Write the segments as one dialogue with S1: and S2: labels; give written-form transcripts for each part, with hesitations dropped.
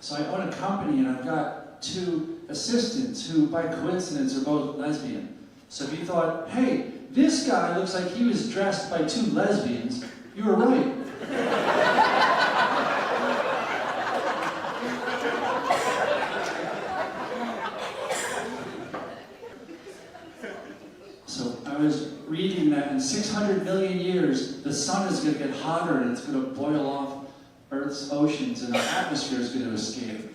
S1: So I own a company and I've got two assistants who, by coincidence, are both lesbian. So if you thought, hey, this guy looks like he was dressed by two lesbians, you were right. So I was reading that in 600 million years, the sun is going to get hotter and it's going to boil off Earth's oceans and our atmosphere is going to escape.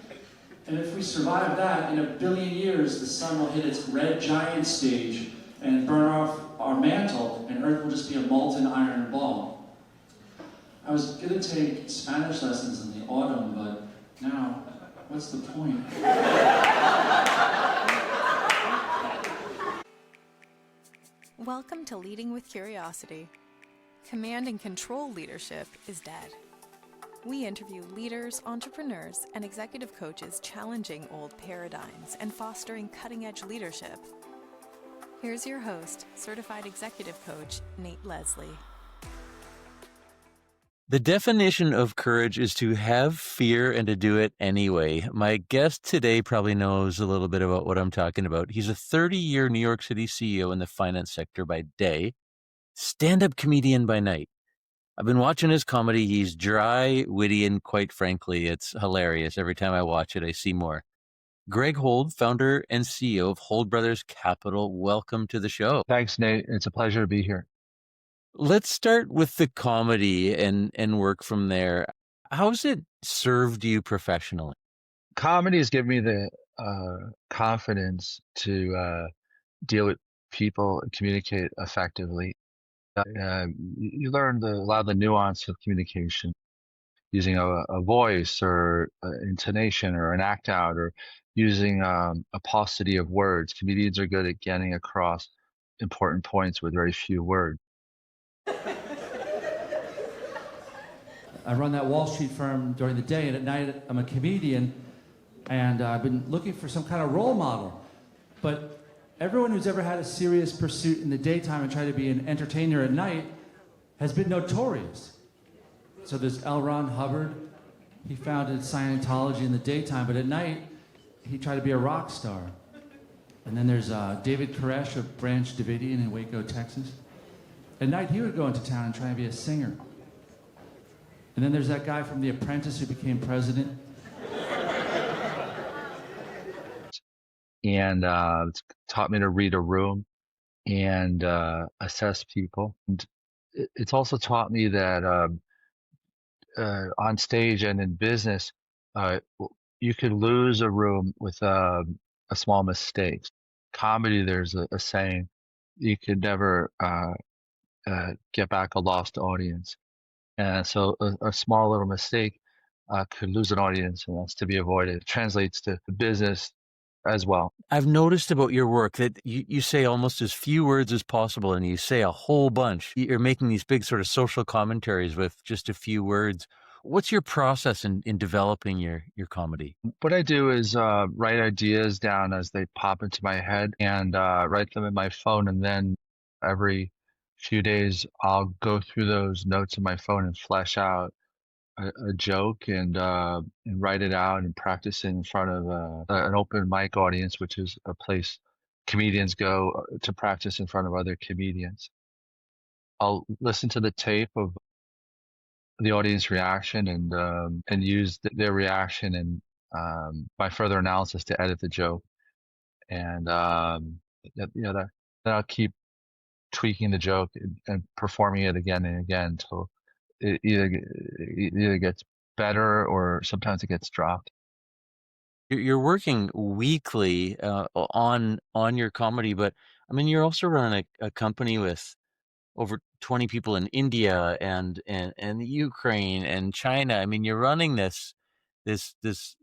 S1: And if we survive that, in a billion years, the sun will hit its red giant stage and burn off our mantle, and Earth will just be a molten iron ball. I was going to take Spanish lessons in the autumn, but now, what's the point?
S2: Welcome to Leading with Curiosity. Command and control leadership is dead. We interview leaders, entrepreneurs, and executive coaches challenging old paradigms and fostering cutting-edge leadership. Here's your host, certified executive coach, Nate Leslie.
S3: The definition of courage is to have fear and to do it anyway. My guest today probably knows a little bit about what I'm talking about. He's a 30-year New York City CEO in the finance sector by day, stand-up comedian by night. I've been watching his comedy. He's dry, witty, and quite frankly, it's hilarious. Every time I watch it, I see more. Greg Hold, founder and CEO of Hold Brothers Capital. Welcome to the show.
S4: Thanks, Nate. It's a pleasure to be here.
S3: Let's start with the comedy and work from there. How's it served you professionally?
S4: Comedy has given me the confidence to deal with people and communicate effectively. You learn a lot of the nuance of communication, using a voice or intonation or an act out, or using a paucity of words. Comedians are good at getting across important points with very few words.
S1: I run that Wall Street firm during the day, and at night I'm a comedian, and I've been looking for some kind of role model. But everyone who's ever had a serious pursuit in the daytime and tried to be an entertainer at night has been notorious. So there's L. Ron Hubbard. He founded Scientology in the daytime, but at night he tried to be a rock star. And then there's David Koresh of Branch Davidian in Waco, Texas. At night he would go into town and try to be a singer. And then there's that guy from The Apprentice who became president.
S4: And it's taught me to read a room and assess people. And it's also taught me that on stage and in business, you could lose a room with a small mistake. Comedy, there's a saying, you could never get back a lost audience. And so a small little mistake could lose an audience, and that's to be avoided. It translates to business as well.
S3: I've noticed about your work that you say almost as few words as possible, and you say a whole bunch. You're making these big sort of social commentaries with just a few words. What's your process in developing your comedy?
S4: What I do is write ideas down as they pop into my head and write them in my phone, and then every few days I'll go through those notes in my phone and flesh out a joke and write it out and practice it in front of an open mic audience, which is a place comedians go to practice in front of other comedians. I'll listen to the tape of the audience reaction and use their reaction and my further analysis to edit the joke. And then I'll keep tweaking the joke and performing it again and again until it either gets better or sometimes it gets dropped.
S3: You're working weekly on your comedy, but I mean, you're also running a company with over 20 people in India and Ukraine and China. I mean, you're running this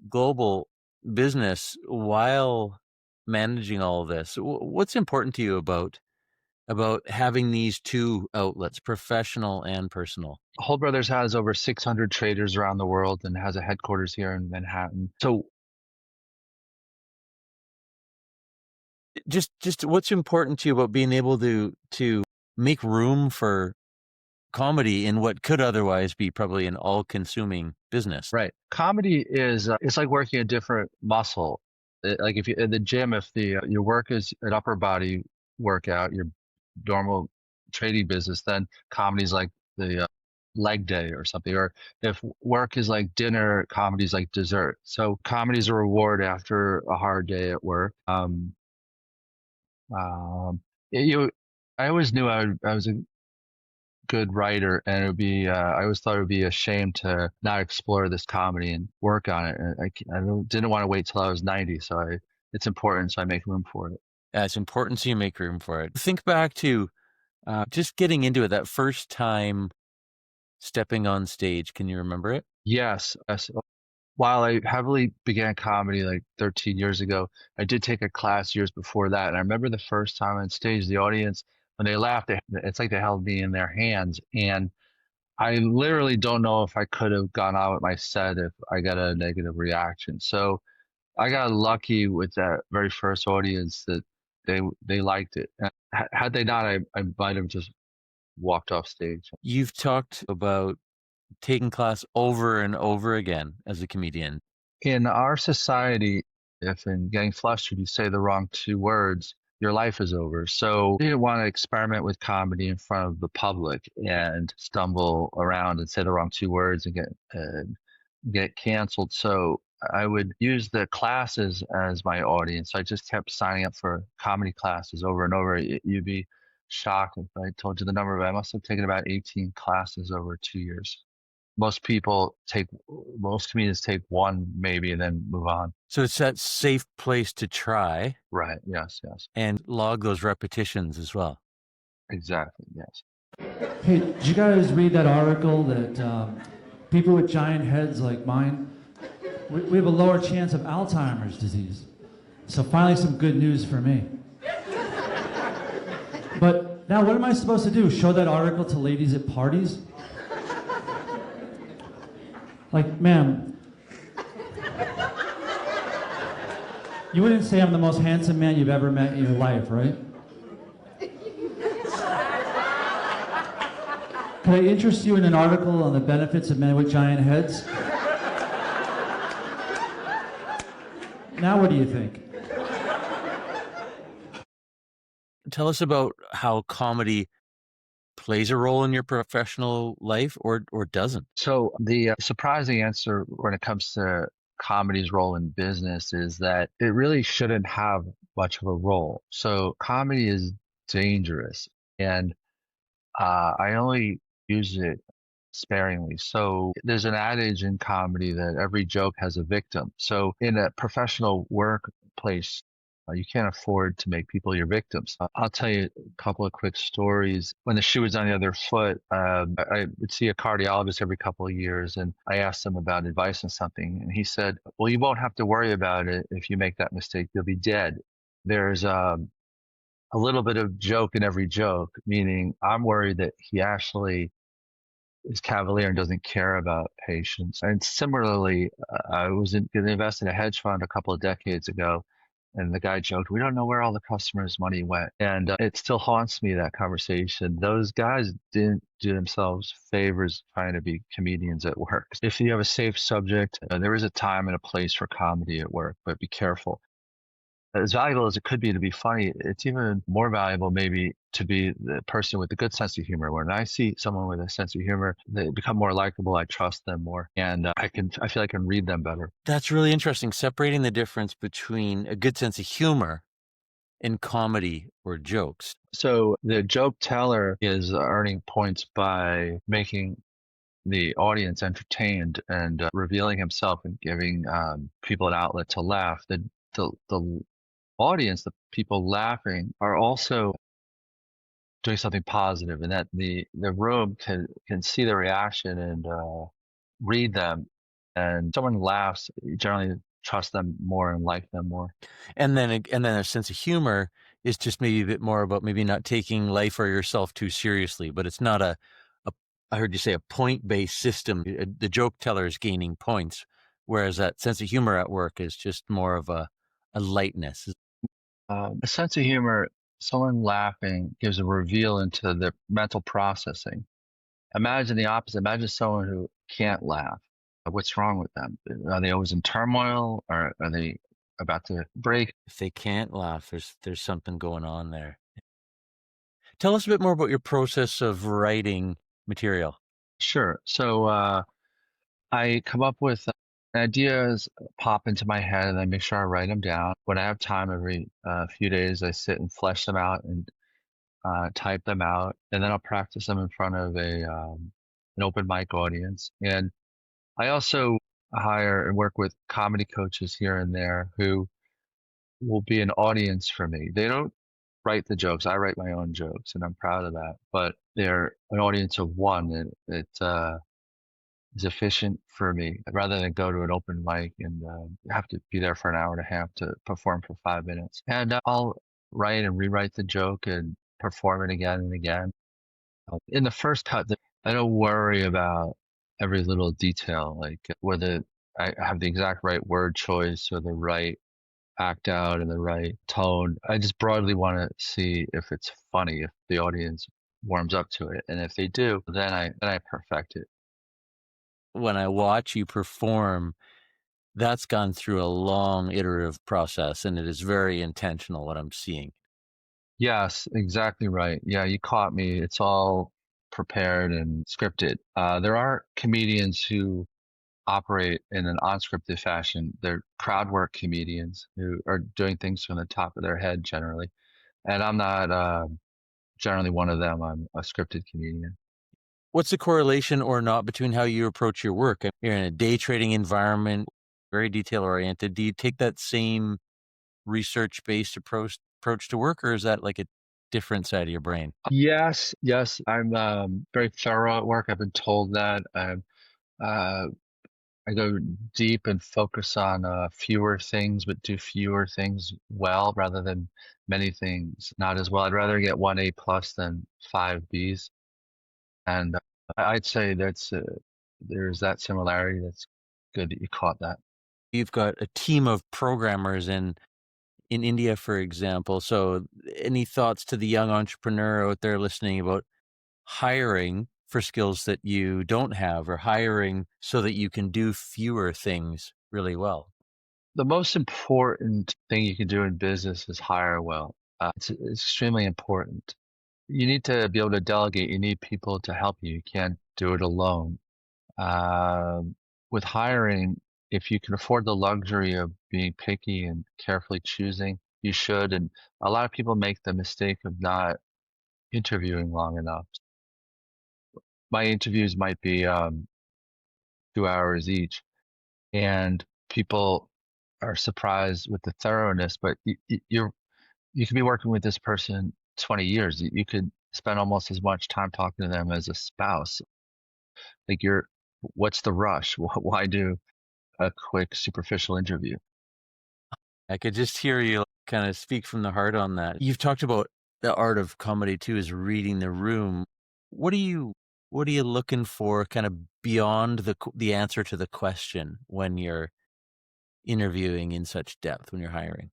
S3: global business while managing all of this. What's important to you about having these two outlets, professional and personal?
S4: Hold Brothers has over 600 traders around the world and has a headquarters here in Manhattan. So
S3: just what's important to you about being able to make room for comedy in what could otherwise be probably an all-consuming business.
S4: Right. Comedy is it's like working a different muscle. Like if you in the gym, if the your work is an upper body workout, your normal trading business, then comedy is like the leg day or something. Or if work is like dinner, comedy is like dessert. So comedy is a reward after a hard day at work. You, I always knew I was a good writer, and it would be I always thought it would be a shame to not explore this comedy and work on it. And didn't want to wait till I was 90, so it's important, so I make room for it.
S3: It's important so you make room for it. Think back to just getting into it, that first time stepping on stage. Can you remember it?
S4: Yes, yes. While I heavily began comedy like 13 years ago, I did take a class years before that. And I remember the first time on stage, the audience, when they laughed, it's like they held me in their hands. And I literally don't know if I could have gone out with my set if I got a negative reaction. So I got lucky with that very first audience that they liked it. And had they not, I might have just walked off stage.
S3: You've talked about taking class over and over again as a comedian.
S4: In our society, if in getting flustered you say the wrong two words, your life is over. So I didn't want to experiment with comedy in front of the public and stumble around and say the wrong two words and get canceled. So I would use the classes as my audience. I just kept signing up for comedy classes over and over. You'd be shocked if I told you the number, but I must have taken about 18 classes over 2 years. Most comedians take one maybe and then move on.
S3: So it's that safe place to try.
S4: Right. Yes. Yes.
S3: And log those repetitions as well.
S4: Exactly. Yes.
S1: Hey, did you guys read that article that people with giant heads like mine, we have a lower chance of Alzheimer's disease? So finally some good news for me. But now what am I supposed to do? Show that article to ladies at parties? Like, ma'am, you wouldn't say I'm the most handsome man you've ever met in your life, right? Could I interest you in an article on the benefits of men with giant heads? Now what do you think?
S3: Tell us about how comedy plays a role in your professional life or doesn't.
S4: So the surprising answer when it comes to comedy's role in business is that it really shouldn't have much of a role. So comedy is dangerous, and I only use it sparingly. So there's an adage in comedy that every joke has a victim. So in a professional workplace, you can't afford to make people your victims. I'll tell you a couple of quick stories. When the shoe was on the other foot, I would see a cardiologist every couple of years, and I asked him about advice on something. And he said, well, you won't have to worry about it if you make that mistake. You'll be dead. There's a little bit of joke in every joke, meaning I'm worried that he actually is cavalier and doesn't care about patients. And similarly, I was going to invest in a hedge fund a couple of decades ago, and the guy joked, we don't know where all the customers' money went. And it still haunts me, that conversation. Those guys didn't do themselves favors trying to be comedians at work. If you have a safe subject, there is a time and a place for comedy at work, but be careful. As valuable as it could be to be funny, it's even more valuable maybe to be the person with a good sense of humor. When I see someone with a sense of humor, they become more likable. I trust them more, and I feel I can read them better.
S3: That's really interesting. Separating the difference between a good sense of humor and comedy or jokes.
S4: So the joke teller is earning points by making the audience entertained and revealing himself and giving people an outlet to laugh. The audience, the people laughing, are also doing something positive, and that the room can see the reaction and read them. And someone laughs, you generally trust them more and like them more.
S3: And then a sense of humor is just maybe a bit more about maybe not taking life or yourself too seriously. But it's not I heard you say a point-based system. The joke teller is gaining points, whereas that sense of humor at work is just more of a lightness.
S4: A sense of humor, someone laughing gives a reveal into their mental processing. Imagine the opposite. Imagine someone who can't laugh. What's wrong with them? Are they always in turmoil, or are they about to break?
S3: If they can't laugh, there's something going on there. Tell us a bit more about your process of writing material.
S4: Sure. So I come up with ideas, pop into my head, and I make sure I write them down. When I have time, every few days, I sit and flesh them out and type them out, and then I'll practice them in front of an open mic audience. And I also hire and work with comedy coaches here and there who will be an audience for me. They don't write the jokes. I write my own jokes, and I'm proud of that. But they're an audience of one, and it is efficient for me rather than go to an open mic and have to be there for an hour and a half to perform for 5 minutes. And I'll write and rewrite the joke and perform it again and again. In the first cut, I don't worry about every little detail, like whether I have the exact right word choice or the right act out and the right tone. I just broadly want to see if it's funny, if the audience warms up to it, and if they do, then I perfect it.
S3: When I watch you perform, that's gone through a long iterative process, and it is very intentional what I'm seeing.
S4: Yes, exactly right. Yeah, you caught me. It's all prepared and scripted. There are comedians who operate in an unscripted fashion. They're crowd work comedians who are doing things from the top of their head generally. And I'm not generally one of them. I'm a scripted comedian.
S3: What's the correlation or not between how you approach your work? You're in a day trading environment, very detail oriented. Do you take that same research based approach to work, or is that like a different side of your brain?
S4: Yes, yes. I'm very thorough at work. I've been told that. Uh, I go deep and focus on fewer things, but do fewer things well rather than many things not as well. I'd rather get 1 A+ than 5 Bs. And I'd say there's that similarity. That's good that you caught that.
S3: You've got a team of programmers in India, for example. So any thoughts to the young entrepreneur out there listening about hiring for skills that you don't have, or hiring so that you can do fewer things really well?
S4: The most important thing you can do in business is hire well. It's extremely important. You need to be able to delegate. You need people to help you. You can't do it alone. With hiring, if you can afford the luxury of being picky and carefully choosing, you should. And a lot of people make the mistake of not interviewing long enough. My interviews might be 2 hours each, and people are surprised with the thoroughness. But you could be working with this person 20 years. You could spend almost as much time talking to them as a spouse. Like what's the rush? Why do a quick superficial interview?
S3: I could just hear you kind of speak from the heart on that. You've talked about the art of comedy too, is reading the room. What are you looking for kind of beyond the answer to the question when you're interviewing in such depth, when you're hiring?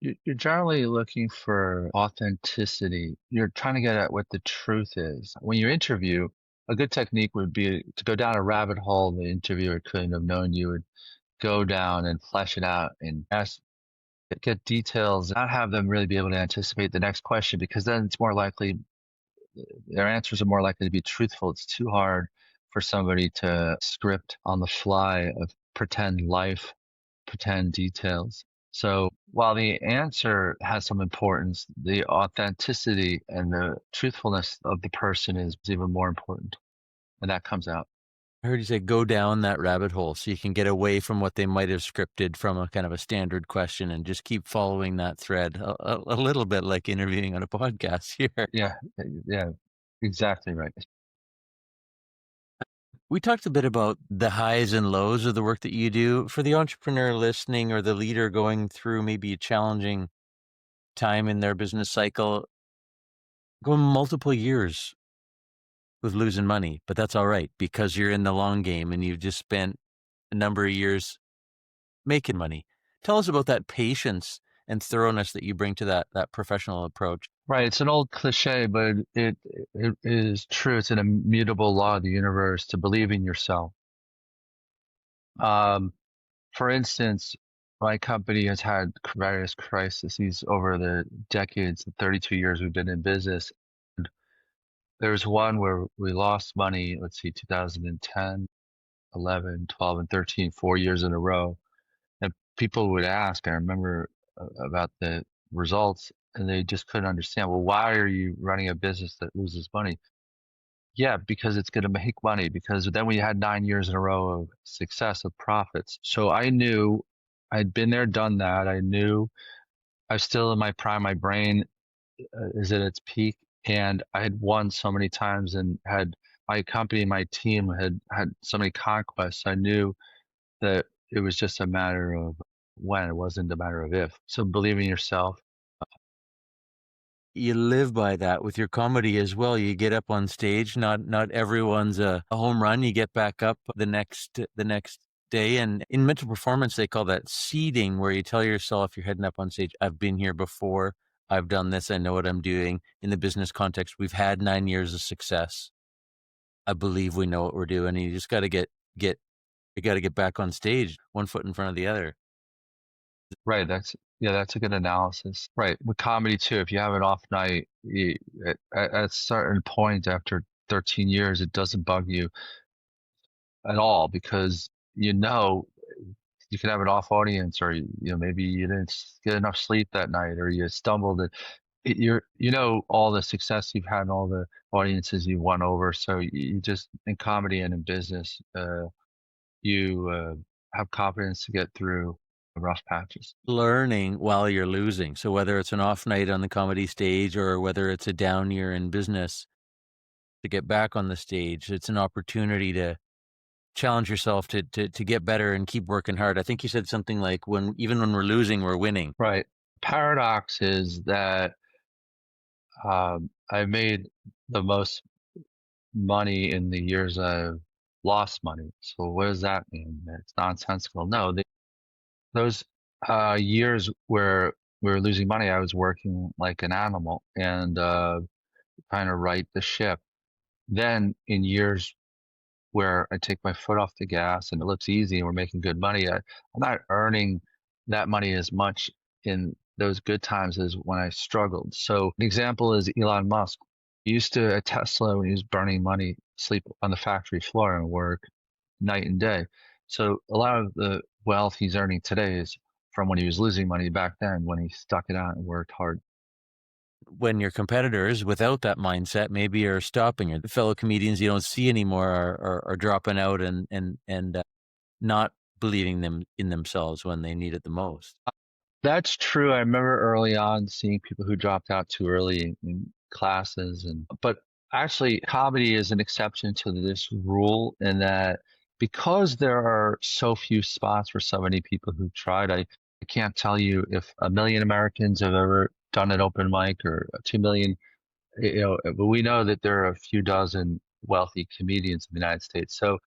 S4: You're generally looking for authenticity. You're trying to get at what the truth is. When you interview, a good technique would be to go down a rabbit hole the interviewer couldn't have known you would go down and flesh it out and get details, not have them really be able to anticipate the next question, because then it's more likely their answers are more likely to be truthful. It's too hard for somebody to script on the fly of pretend life, pretend details. So while the answer has some importance, the authenticity and the truthfulness of the person is even more important. And that comes out.
S3: I heard you say go down that rabbit hole so you can get away from what they might have scripted from a kind of a standard question and just keep following that thread a little bit like interviewing on a podcast here.
S4: Yeah, yeah, exactly right.
S3: We talked a bit about the highs and lows of the work that you do. For the entrepreneur listening or the leader going through maybe a challenging time in their business cycle, going multiple years with losing money, but that's all right because you're in the long game and you've just spent a number of years making money. Tell us about that patience and thoroughness that you bring to that professional approach.
S4: Right. It's an old cliche, but it is true. It's an immutable law of the universe to believe in yourself. Um, for instance, my company has had various crises over the decades, the 32 years we've been in business. And there's one where we lost money, let's see, 2010, 11, 12, and 13, 4 years in a row. And people would ask, I remember about the results, and they just couldn't understand, well, why are you running a business that loses money? Yeah, because it's going to make money. Because then we had 9 years in a row of success of profits. So I knew I'd been there, done that. I knew I was still in my prime. My brain is at its peak, and I had won so many times and had my company, my team had so many conquests. I knew that it was just a matter of when. It wasn't a matter of if. So believe in yourself.
S3: You live by that with your comedy as well. You get up on stage. Not everyone's a home run. You get back up the next day. And in mental performance, they call that seeding, where you tell yourself you're heading up on stage. I've been here before. I've done this. I know what I'm doing. In the business context, we've had 9 years of success. I believe we know what we're doing. And you just got to get back on stage, one foot in front of the other.
S4: Right. That's a good analysis. Right. With comedy too, if you have an off night, at a certain point after 13 years, it doesn't bug you at all because you can have an off audience, or maybe you didn't get enough sleep that night, or you stumbled. All the success you've had and all the audiences you've won over. So you just, in comedy and in business, you have confidence to get through the rough patches.
S3: Learning while you're losing. So whether it's an off night on the comedy stage or whether it's a down year in business, to get back on the stage, it's an opportunity to challenge yourself to get better and keep working hard. I think you said something like, even when we're losing, we're winning.
S4: Right. Paradox is that I've made the most money in the years I've lost money. So what does that mean? It's nonsensical. No, those years where we were losing money, I was working like an animal and trying to right the ship. Then in years where I take my foot off the gas and it looks easy and we're making good money, I'm not earning that money as much in those good times as when I struggled. So an example is Elon Musk. He used to at Tesla, when he was burning money, sleep on the factory floor and work night and day. So a lot of the wealth he's earning today is from when he was losing money back then, when he stuck it out and worked hard.
S3: When your competitors, without that mindset, maybe are stopping you. The fellow comedians you don't see anymore are dropping out and not believing in themselves when they need it the most.
S4: That's true. I remember early on seeing people who dropped out too early in classes, but actually comedy is an exception to this rule in that because there are so few spots for so many people who tried, I can't tell you if 1 million Americans have ever done an open mic or 2 million, but we know that there are a few dozen wealthy comedians in the United States. So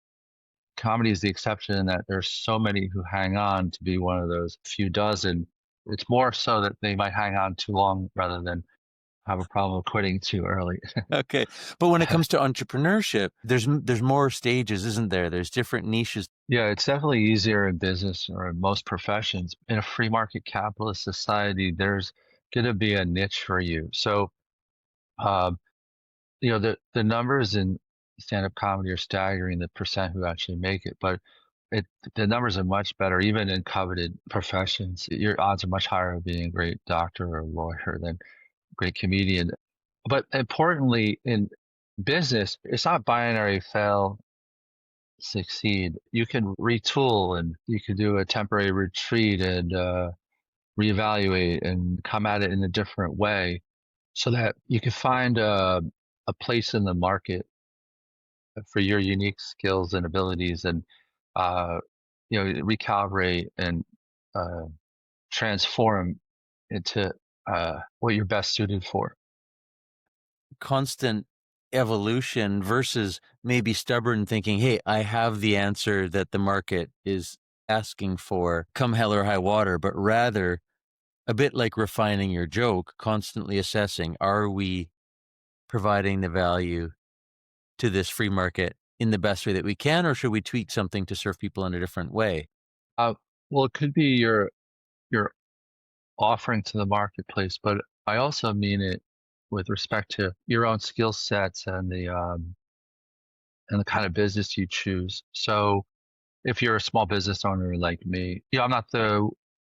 S4: comedy is the exception in that there's so many who hang on to be one of those few dozen. It's more so that they might hang on too long rather than have a problem quitting too early.
S3: Okay. But when it comes to entrepreneurship, there's more stages, isn't there? There's different niches.
S4: Yeah, it's definitely easier in business or in most professions. In a free market capitalist society, there's going to be a niche for you. So, um, the numbers in stand-up comedy are staggering, the percent who actually make it, but the numbers are much better, even in coveted professions. Your odds are much higher of being a great doctor or lawyer than a great comedian. But importantly, in business, it's not binary fail, succeed. You can retool and you can do a temporary retreat and reevaluate and come at it in a different way so that you can find a place in the market for your unique skills and abilities and uh, recalibrate and uh, transform into what you're best suited for.
S3: Constant evolution versus maybe stubborn thinking, hey, I have the answer that the market is asking for, come hell or high water, but rather a bit like refining your joke, constantly assessing, are we providing the value to this free market in the best way that we can, or should we tweak something to serve people in a different way?
S4: Uh, well, it could be your offering to the marketplace, but I also mean it with respect to your own skill sets and the kind of business you choose. So if you're a small business owner like me, I'm not the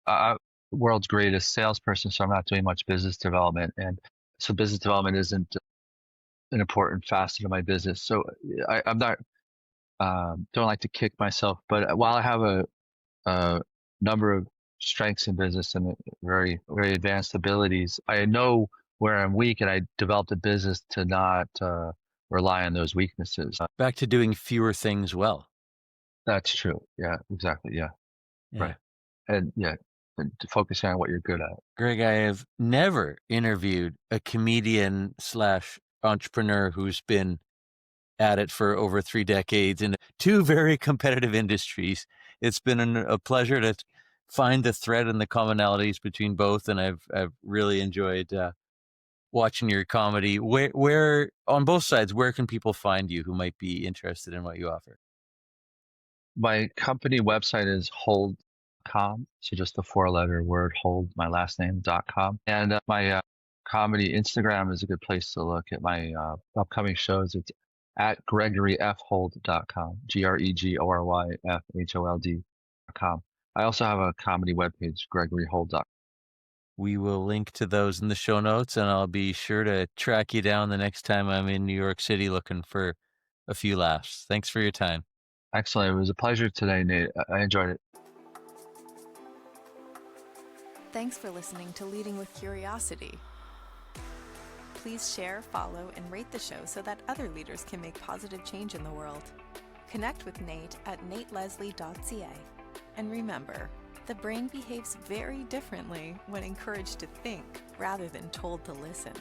S4: uh, world's greatest salesperson, so I'm not doing much business development, and so business development isn't an important facet of my business. So I'm not don't like to kick myself, but while I have a number of strengths in business and very very advanced abilities, I know where I'm weak, and I developed a business to not rely on those weaknesses.
S3: Back to doing fewer things well.
S4: That's true. Yeah, exactly. Yeah,
S3: Yeah.
S4: right. And yeah, and to focusing on what you're good at.
S3: Greg, I have never interviewed a comedian slash entrepreneur who's been at it for over 3 decades in 2 very competitive industries. It's been a pleasure to find the thread and the commonalities between both, and I've really enjoyed watching your comedy. Where on both sides, where can people find you who might be interested in what you offer?
S4: My company website is hold.com. So just the 4-letter word hold, my last name.com. And my comedy Instagram is a good place to look at my upcoming shows. It's at gregoryfhold.com, GREGORYFHOLD.com. I also have a comedy webpage, gregoryhold.com.
S3: We will link to those in the show notes, and I'll be sure to track you down the next time I'm in New York City looking for a few laughs. Thanks for your time.
S4: Excellent. It was a pleasure today, Nate. I enjoyed it.
S2: Thanks for listening to Leading with Curiosity. Please share, follow, and rate the show so that other leaders can make positive change in the world. Connect with Nate at nateleslie.ca. And remember, the brain behaves very differently when encouraged to think rather than told to listen.